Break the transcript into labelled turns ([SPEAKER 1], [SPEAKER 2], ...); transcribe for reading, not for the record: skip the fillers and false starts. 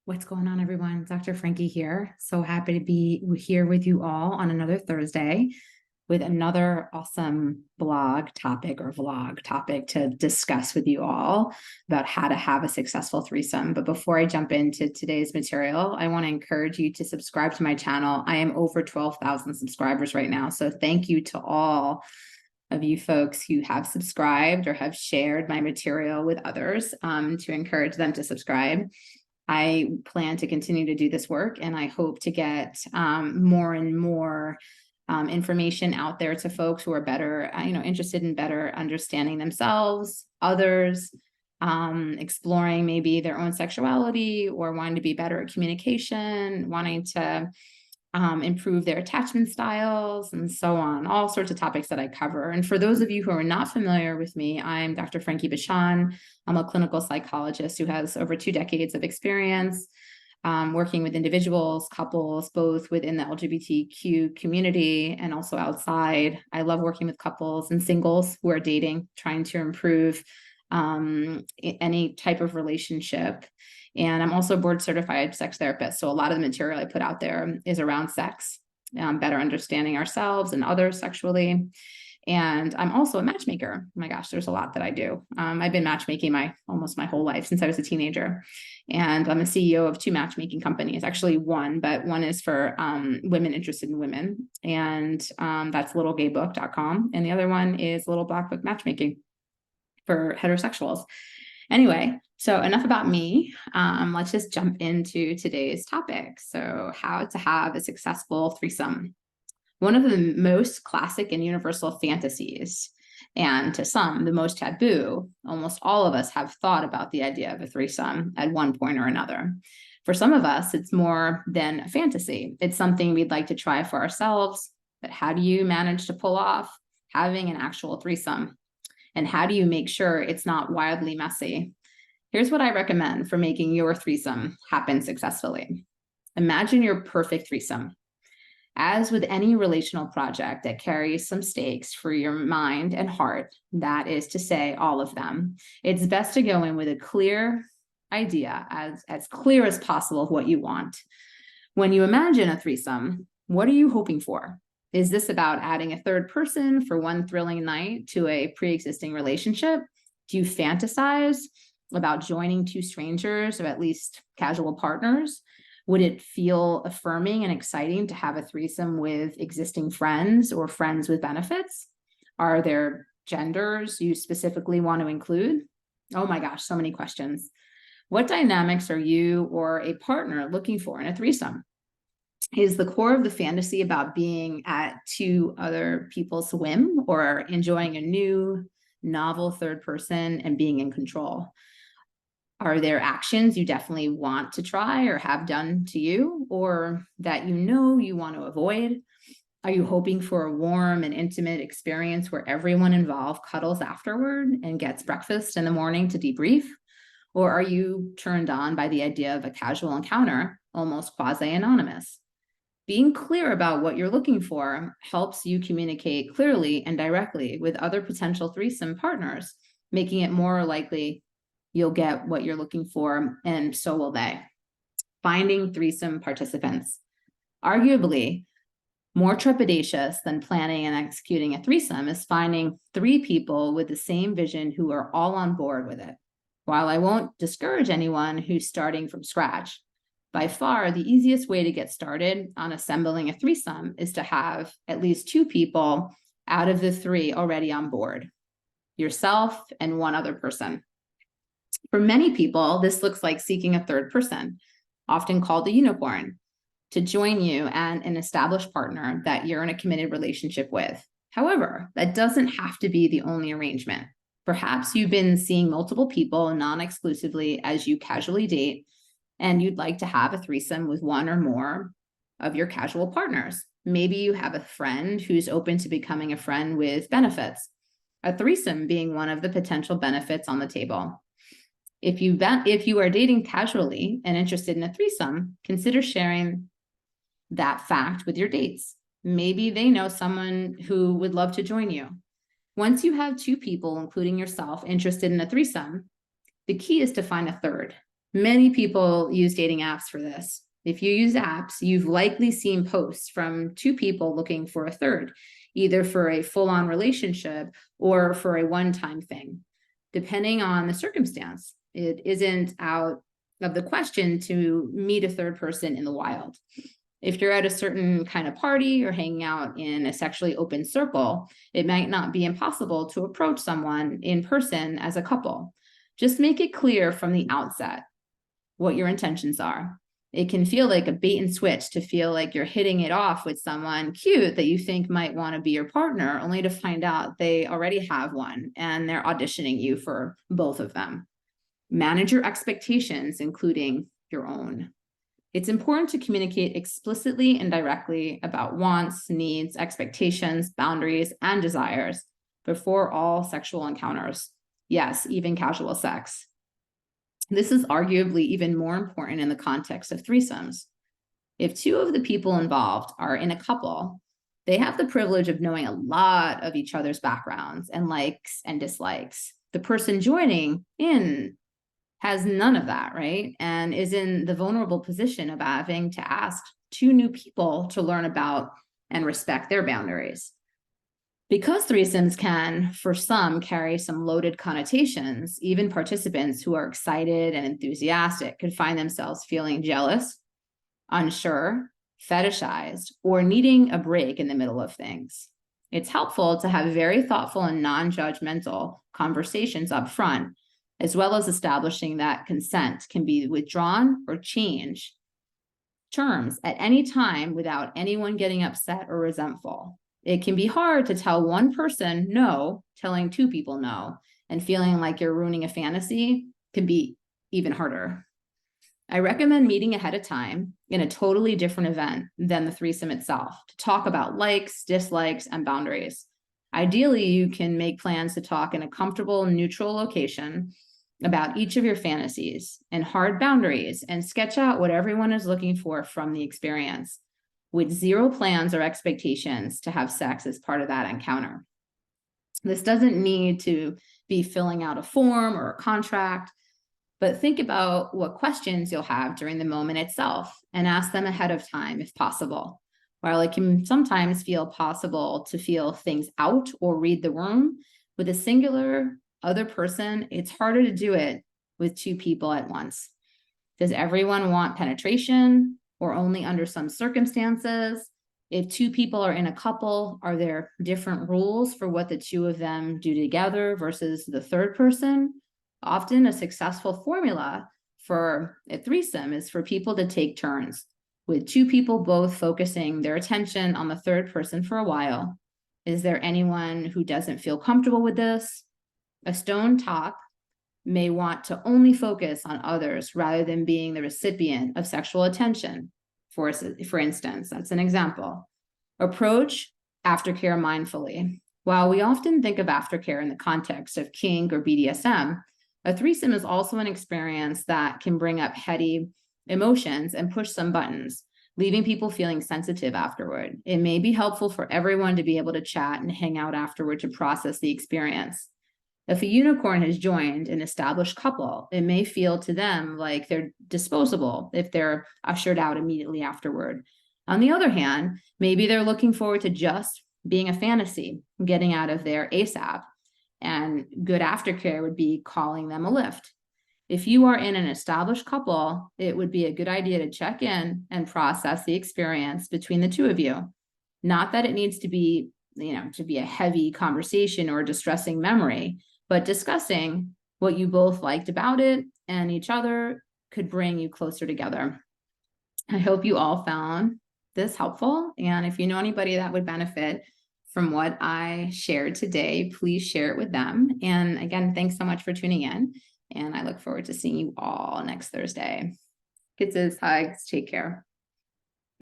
[SPEAKER 1] What's going on, everyone? Dr. Frankie here. So happy to be here with you all on another Thursday with another awesome blog topic or vlog topic to discuss with you all about how to have a successful threesome. But before I jump into today's material, I want to encourage you to subscribe to my channel. I am over 12,000 subscribers right now. So thank you to all of you folks who have subscribed or have shared my material with others to encourage them to subscribe. I plan to continue to do this work, and I hope to get more and more information out there to folks who are better, interested in better understanding themselves, others, exploring maybe their own sexuality, or wanting to be better at communication, wanting to improve their attachment styles, and so on, all sorts of topics that I cover. And for those of you who are not familiar with me, I'm Dr. Frankie Bashan. I'm a clinical psychologist who has over 2 decades of experience working with individuals, couples, both within the LGBTQ community and also outside. I love working with couples and singles who are dating, trying to improve any type of relationship. And I'm also a board certified sex therapist. So a lot of the material I put out there is around sex, better understanding ourselves and others sexually. And I'm also a matchmaker. Oh my gosh, there's a lot that I do. I've been matchmaking almost my whole life since I was a teenager. And I'm a CEO of 2 matchmaking companies, actually one, but one is for women interested in women. And that's littlegaybook.com. And the other one is Little Black Book Matchmaking for heterosexuals. Anyway, so enough about me. Let's just jump into today's topic. So how to have a successful threesome. One of the most classic and universal fantasies, and to some, the most taboo. Almost all of us have thought about the idea of a threesome at one point or another. For some of us, it's more than a fantasy. It's something we'd like to try for ourselves, but how do you manage to pull off having an actual threesome? And how do you make sure it's not wildly messy? Here's what I recommend for making your threesome happen successfully. Imagine your perfect threesome. As with any relational project that carries some stakes for your mind and heart, that is to say, all of them, it's best to go in with a clear idea, as clear as possible of what you want. When you imagine a threesome, what are you hoping for? Is this about adding a third person for one thrilling night to a pre-existing relationship? Do you fantasize about joining 2 strangers or at least casual partners? Would it feel affirming and exciting to have a threesome with existing friends or friends with benefits? Are there genders you specifically want to include? Oh my gosh, so many questions. What dynamics are you or a partner looking for in a threesome? Is the core of the fantasy about being at 2 other people's whim, or enjoying a new, novel third person and being in control? Are there actions you definitely want to try or have done to you, or that you want to avoid? Are you hoping for a warm and intimate experience where everyone involved cuddles afterward and gets breakfast in the morning to debrief? Or are you turned on by the idea of a casual encounter, almost quasi-anonymous? Being clear about what you're looking for helps you communicate clearly and directly with other potential threesome partners, making it more likely you'll get what you're looking for, and so will they. Finding threesome participants. Arguably, more trepidatious than planning and executing a threesome is finding 3 people with the same vision who are all on board with it. While I won't discourage anyone who's starting from scratch, by far, the easiest way to get started on assembling a threesome is to have at least 2 people out of the 3 already on board, yourself and one other person. For many people, this looks like seeking a third person, often called a unicorn, to join you and an established partner that you're in a committed relationship with. However, that doesn't have to be the only arrangement. Perhaps you've been seeing multiple people non-exclusively as you casually date, and you'd like to have a threesome with one or more of your casual partners. Maybe you have a friend who's open to becoming a friend with benefits, a threesome being one of the potential benefits on the table. If you are dating casually and interested in a threesome, consider sharing that fact with your dates. Maybe they know someone who would love to join you. Once you have 2 people, including yourself, interested in a threesome, the key is to find a third. Many people use dating apps for this. If you use apps, you've likely seen posts from two people looking for a third, either for a full-on relationship or for a one-time thing, depending on the circumstance. It isn't out of the question to meet a third person in the wild. If you're at a certain kind of party or hanging out in a sexually open circle, it might not be impossible to approach someone in person as a couple. Just make it clear from the outset what your intentions are. It can feel like a bait and switch to feel like you're hitting it off with someone cute that you think might want to be your partner, only to find out they already have one and they're auditioning you for both of them. Manage your expectations, including your own. It's important to communicate explicitly and directly about wants, needs, expectations, boundaries, and desires before all sexual encounters. Yes, even casual sex. This is arguably even more important in the context of threesomes. If two of the people involved are in a couple, they have the privilege of knowing a lot of each other's backgrounds and likes and dislikes. The person joining in has none of that, right? And is in the vulnerable position of having to ask two new people to learn about and respect their boundaries. Because threesomes can, for some, carry some loaded connotations, even participants who are excited and enthusiastic could find themselves feeling jealous, unsure, fetishized, or needing a break in the middle of things. It's helpful to have very thoughtful and non-judgmental conversations up front, as well as establishing that consent can be withdrawn or change terms at any time without anyone getting upset or resentful. It can be hard to tell one person no, telling two people no, and feeling like you're ruining a fantasy can be even harder. I recommend meeting ahead of time in a totally different event than the threesome itself to talk about likes, dislikes, and boundaries. Ideally, you can make plans to talk in a comfortable, neutral location about each of your fantasies and hard boundaries and sketch out what everyone is looking for from the experience, with zero plans or expectations to have sex as part of that encounter. This doesn't need to be filling out a form or a contract, but think about what questions you'll have during the moment itself and ask them ahead of time if possible. While it can sometimes feel possible to feel things out or read the room, with a singular other person, it's harder to do it with two people at once. Does everyone want penetration or only under some circumstances? If two people are in a couple, are there different rules for what the two of them do together versus the third person? Often a successful formula for a threesome is for people to take turns, with two people both focusing their attention on the third person for a while. Is there anyone who doesn't feel comfortable with this? A stone top may want to only focus on others rather than being the recipient of sexual attention. For instance, that's an example. Approach aftercare mindfully. While we often think of aftercare in the context of kink or BDSM, a threesome is also an experience that can bring up heady emotions and push some buttons, leaving people feeling sensitive afterward. It may be helpful for everyone to be able to chat and hang out afterward to process the experience. If a unicorn has joined an established couple, it may feel to them like they're disposable if they're ushered out immediately afterward. On the other hand, maybe they're looking forward to just being a fantasy, getting out of there ASAP, and good aftercare would be calling them a lift. If you are in an established couple, it would be a good idea to check in and process the experience between the two of you. Not that it needs to be, to be a heavy conversation or a distressing memory, but discussing what you both liked about it and each other could bring you closer together. I hope you all found this helpful. And if you know anybody that would benefit from what I shared today, please share it with them. And again, thanks so much for tuning in. And I look forward to seeing you all next Thursday. Kisses, hugs, take care.